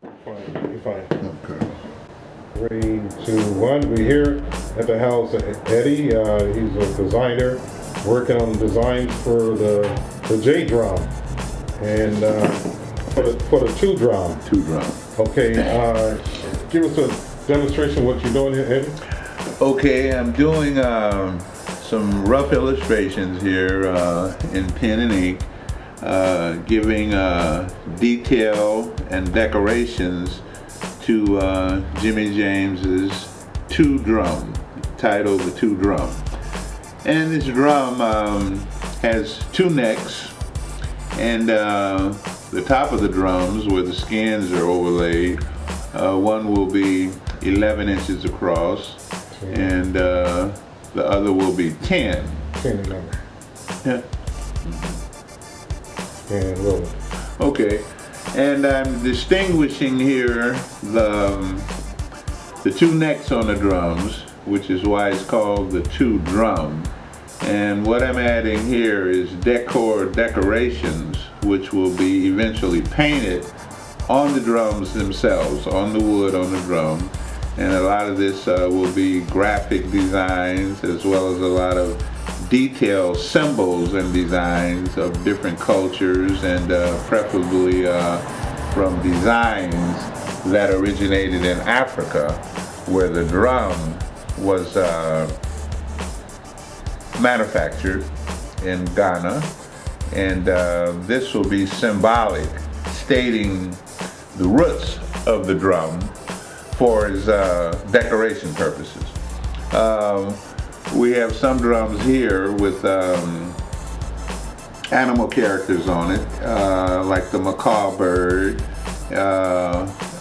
Fine, you're fine. Okay. 3, 2, 1. We're here at the house of Eddie. He's a designer working on designs for the J drum and for the 2 drum. 2 drum. Okay, give us a demonstration of what you're doing here, Eddie. Okay, I'm doing some rough illustrations here in pen and ink, giving detail and decorations to Jimmy James's 2 drum, titled the 2 drum. And this drum has 2 necks, and the top of the drums where the skins are overlaid, one will be 11 inches across, and the other will be 10. 10 and 11. Yeah. And roll. Okay, and I'm distinguishing here the 2 necks on the drums, which is why it's called the 2 drum. And what I'm adding here is decorations, which will be eventually painted on the drums themselves, on the wood on the drum. And a lot of this will be graphic designs, as well as a lot of detailed symbols and designs of different cultures, and preferably from designs that originated in Africa, where the drum was manufactured in Ghana. And this will be symbolic, stating the roots of the drum for its decoration purposes. We have some drums here with animal characters on it, like the macaw bird,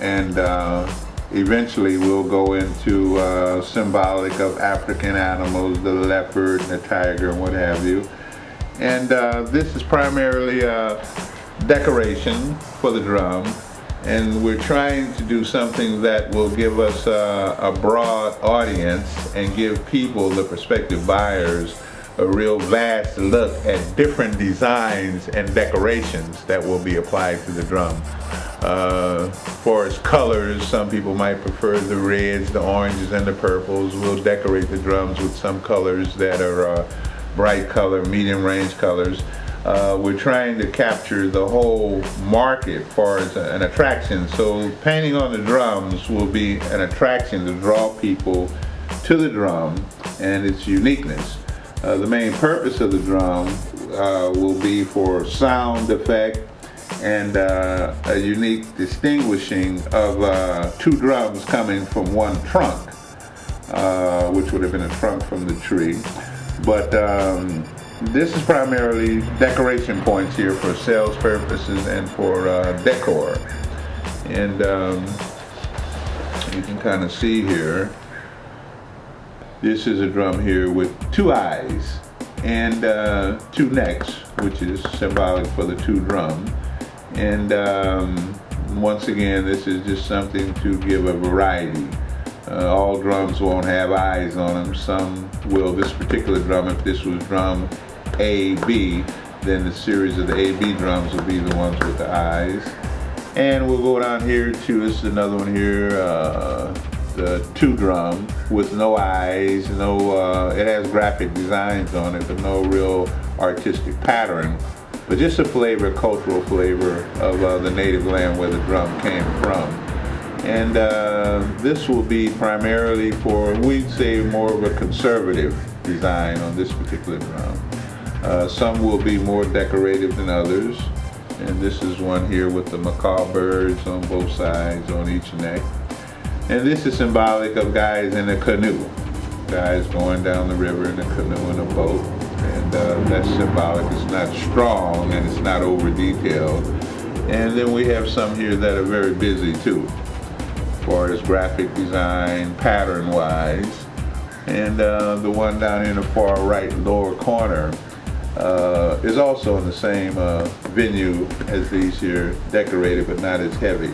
and eventually we'll go into symbolic of African animals, the leopard and the tiger and what have you. And this is primarily decoration for the drum, and we're trying to do something that will give us a broad audience and give people, the prospective buyers, a real vast look at different designs and decorations that will be applied to the drum. For its colors, some people might prefer the reds, the oranges, and the purples. We'll decorate the drums with some colors that are bright color, medium range colors. We're trying to capture the whole market for an attraction. So painting on the drums will be an attraction to draw people to the drum and its uniqueness. The main purpose of the drum will be for sound effect and a unique distinguishing of 2 drums coming from one trunk, which would have been a trunk from the tree. But this is primarily decoration points here for sales purposes and for decor. And you can kind of see here, this is a drum here with 2 eyes and 2 necks, which is symbolic for the 2 drum. And once again, this is just something to give a variety. All drums won't have eyes on them. Some will. This particular drum, if this was drum A, B, then the series of the A, B drums will be the ones with the eyes. And we'll go down here to, this is another one here, the 2 drum with no eyes, no, it has graphic designs on it, but no real artistic pattern, but just a flavor, cultural flavor of the native land where the drum came from. And this will be primarily for, we'd say, more of a conservative design on this particular drum. Some will be more decorative than others. And this is one here with the macaw birds on both sides, on each neck. And this is symbolic of guys in a canoe. Guys going down the river in a canoe in a boat. And that's symbolic. It's not strong and it's not over detailed. And then we have some here that are very busy too, as far as graphic design, pattern wise. And the one down in the far right lower corner is also in the same venue as these here, decorated but not as heavy.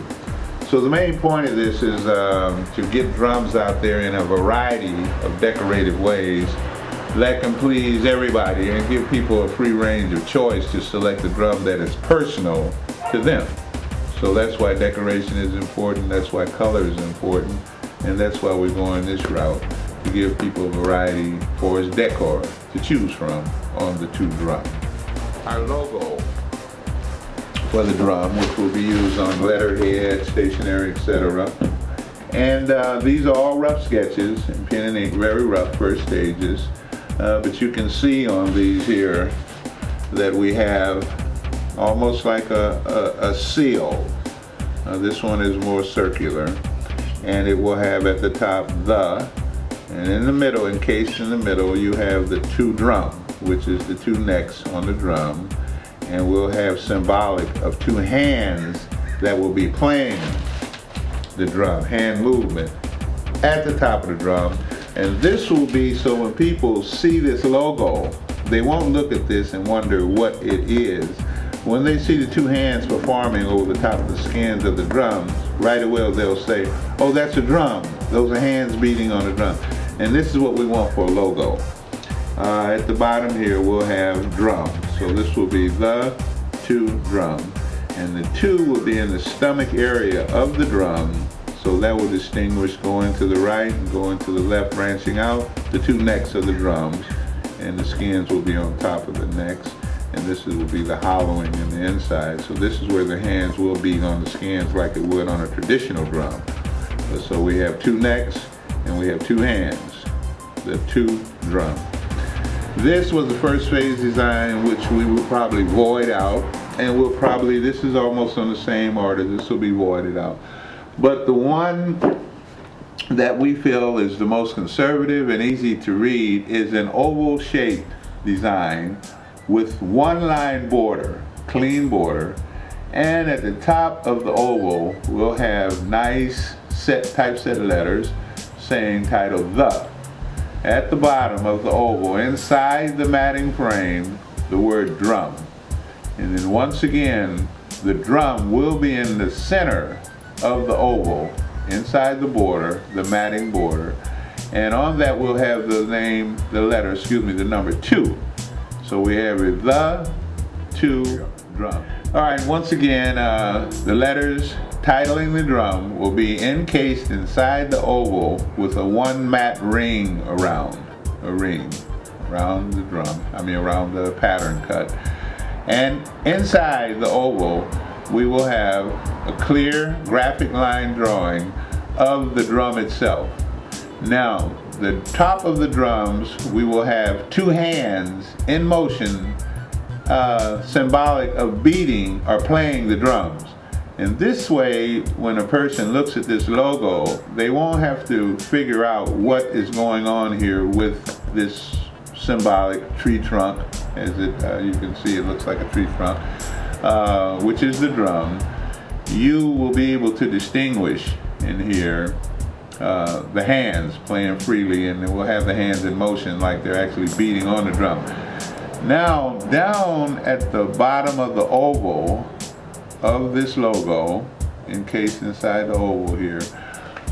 So the main point of this is to get drums out there in a variety of decorative ways that can please everybody and give people a free range of choice to select a drum that is personal to them. So that's why decoration is important, that's why color is important, and that's why we're going this route, to give people a variety for as decor to choose from on the two drums. Our logo for the drum, which will be used on letterhead, stationery, etc. And these are all rough sketches in pen and ink, very rough first stages. But you can see on these here that we have almost like a seal. This one is more circular, and it will have at the top the, and in the middle, encased in the middle, you have the two drum, which is the two necks on the drum, and we'll have symbolic of two hands that will be playing the drum, hand movement at the top of the drum. And this will be so when people see this logo, they won't look at this and wonder what it is. When they see the two hands performing over the top of the skins of the drums, right away they'll say, oh, that's a drum. Those are hands beating on a drum. And this is what we want for a logo. At the bottom here, we'll have drum. So this will be the two drum. And the two will be in the stomach area of the drum. So that will distinguish going to the right and going to the left, branching out the two necks of the drums. And the skins will be on top of the necks. And this will be the hollowing in the inside. So this is where the hands will be on the skins like it would on a traditional drum. So we have two necks and we have two hands, the two drum. This was the first phase design, which we will probably void out, and we'll probably, this is almost on the same order, this will be voided out. But the one that we feel is the most conservative and easy to read is an oval shaped design with one line border, clean border, and at the top of the oval we'll have nice typeset letters saying title the. At the bottom of the oval, inside the matting frame, the word drum. And then once again, the drum will be in the center of the oval, inside the border, the matting border, and on that we'll have the name, the number 2. So we have it, the two drum. All right, once again, the letters titling the drum will be encased inside the oval with a one matte ring around, around the drum, around the pattern cut. And inside the oval, we will have a clear graphic line drawing of the drum itself. Now, the top of the drums, we will have two hands in motion, symbolic of beating or playing the drums. And this way, when a person looks at this logo, they won't have to figure out what is going on here with this symbolic tree trunk. As you can see, it looks like a tree trunk, which is the drum. You will be able to distinguish in here the hands playing freely, and we'll have the hands in motion like they're actually beating on the drum. Now, down at the bottom of the oval of this logo, encased inside the oval here,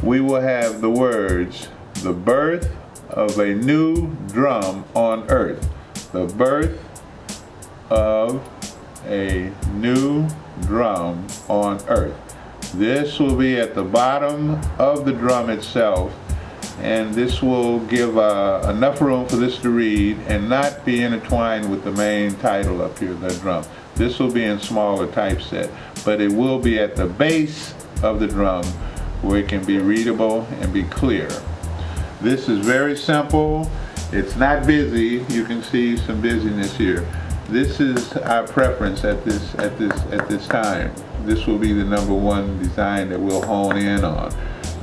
we will have the words, the birth of a new drum on earth. The birth of a new drum on earth. This will be at the bottom of the drum itself, and this will give enough room for this to read and not be intertwined with the main title up here, the drum. This will be in smaller typeset, but it will be at the base of the drum where it can be readable and be clear. This is very simple. It's not busy. You can see some busyness here. This is our preference at this time. This will be the number one design that we'll hone in on.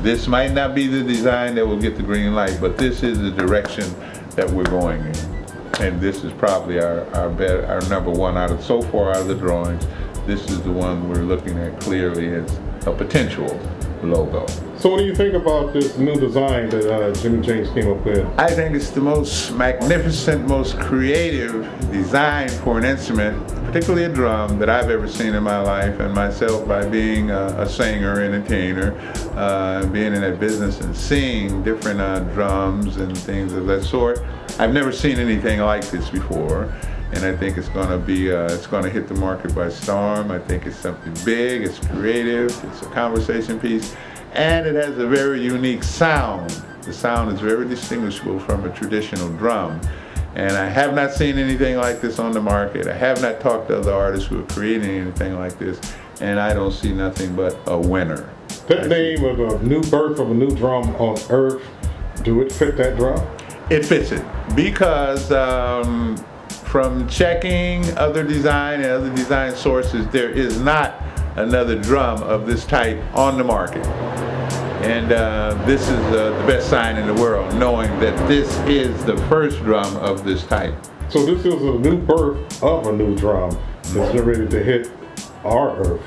This might not be the design that will get the green light, but this is the direction that we're going in. And this is probably our number one so far out of the drawings. This is the one we're looking at clearly as a potential logo. So what do you think about this new design that Jimmy James came up with? I think it's the most magnificent, most creative design for an instrument, particularly a drum, that I've ever seen in my life. And myself, by being a singer, entertainer, being in that business and seeing different drums and things of that sort, I've never seen anything like this before. and I think it's going to be it's going to hit the market by storm. I think it's something big, it's creative, it's a conversation piece, and it has a very unique sound. The sound is very distinguishable from a traditional drum. And I have not seen anything like this on the market. I have not talked to other artists who are creating anything like this, and I don't see nothing but a winner. That name of a new birth of a new drum on earth, do it fit that drum? It fits it because from checking other design and other design sources, there is not another drum of this type on the market. And this is the best sign in the world, knowing that this is the first drum of this type. So this is a new birth of a new drum that's getting ready to hit our earth.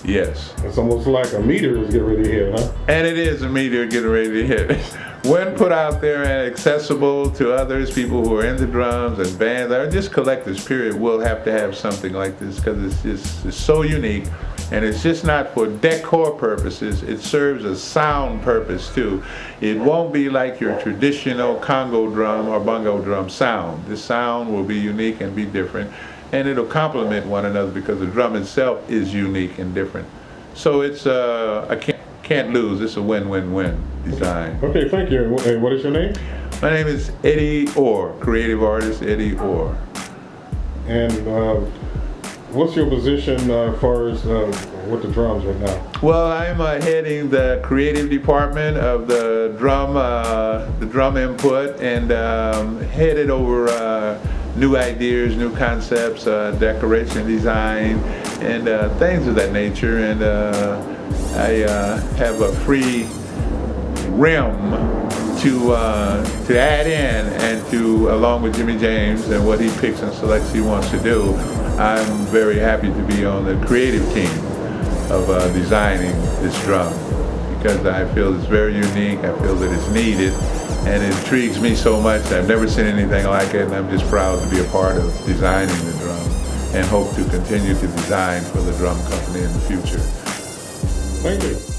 Yes. It's almost like a meteor is getting ready to hit, huh? And it is a meteor getting ready to hit. When put out there and accessible to others, people who are into drums and bands, or just collectors, period, will have to have something like this because it's so unique. And it's just not for decor purposes, it serves a sound purpose too. It won't be like your traditional Congo drum or bongo drum sound. This sound will be unique and be different, and it'll complement one another because the drum itself is unique and different. So it's a can't lose, it's a win-win-win design. Okay, thank you. And what is your name? My name is Eddie Orr, creative artist Eddie Orr. And what's your position as far as with the drums right now? Well, I'm heading the creative department of the drum input, and headed over new ideas, new concepts, decoration design, and things of that nature. And I have a free rim to add in, and to, along with Jimmy James and what he picks and selects he wants to do, I'm very happy to be on the creative team of designing this drum, because I feel it's very unique, I feel that it's needed, and it intrigues me so much. I've never seen anything like it, and I'm just proud to be a part of designing the drum, and hope to continue to design for the drum company in the future. Thank you.